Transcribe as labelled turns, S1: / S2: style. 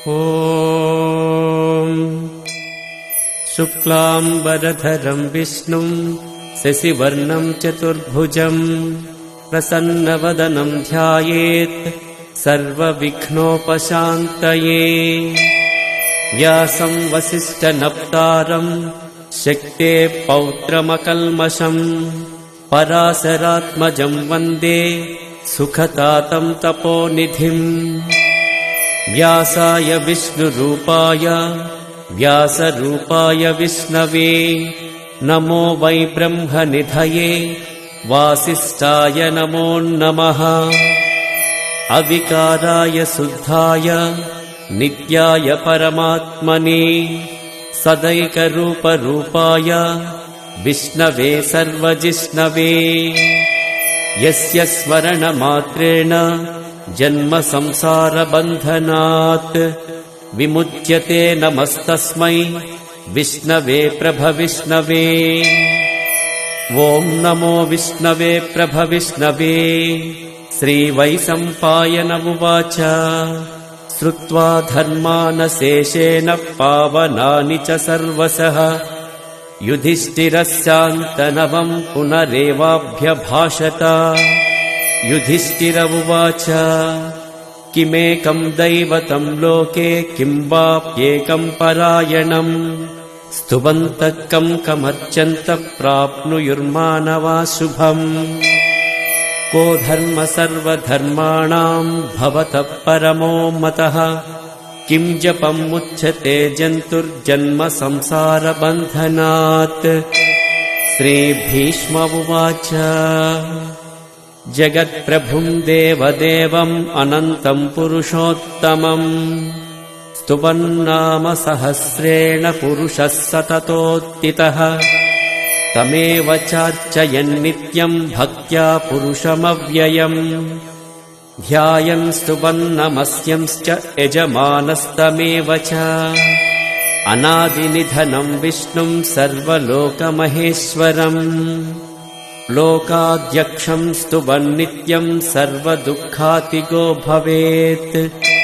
S1: ॐ शुक्लाम्बरधरं विष्णुं शशिवर्णं चतुर्भुजं प्रसन्नवदनं ध्यायेत् सर्वविघ्नोपशान्तये। व्यासं वसिष्ठनप्तारं शक्तेः पौत्रमकल्मषं पराशरात्मजं वन्दे सुखतातं तपोनिधिम्। व्यासाय विष्णुरूपाय व्यासरूपाय विष्णवे नमो वै ब्रह्मनिधये वासिष्ठाय नमो नमः। अविकाराय शुद्धाय नित्याय परमात्मने सदैकरूपरूपाय विष्णवे सर्वजिष्णवे। यस्य स्मरणमात्रेण जन्म संसारबन्धनात् विमुच्यते नमस्तस्मै विष्णवे प्रभविष्णवे। ॐ नमो विष्णवे प्रभविष्णवे। श्रीवैशम्पायन उवाच श्रुत्वा धर्मानशेषेण पावनानि च सर्वशः युधिष्ठिरस्यान्तनवं पुनरेवाभ्यभाषत। युधिष्ठिर उवाच किमेकं दैवतं लोके किं वाप्येकं परायणम् स्तुवन्तः कं कमर्चन्तः प्राप्नुयुर्मानवा शुभम्। को धर्म सर्वधर्माणां भवतः परमो मतः किं जपं मुच्यते जन्तुर्जन्म संसारबन्धनात्। श्रीभीष्म उवाच जगत्प्रभुं देवदेवम् अनन्तं पुरुषोत्तमम् स्तुवन्नाम सहस्रेण पुरुषः सततोत्थितः तमेव चार्चयन्नित्यं भक्त्या पुरुषमव्ययम् ध्यायन् स्तुवन्नमस्यंश्च यजमानस्तमेव च। अनादिनिधनं विष्णुं सर्वलोकमहेश्वरम् लोकाध्यक्षं स्तुवन्नित्यं सर्वदुःखातिगो भवेत्।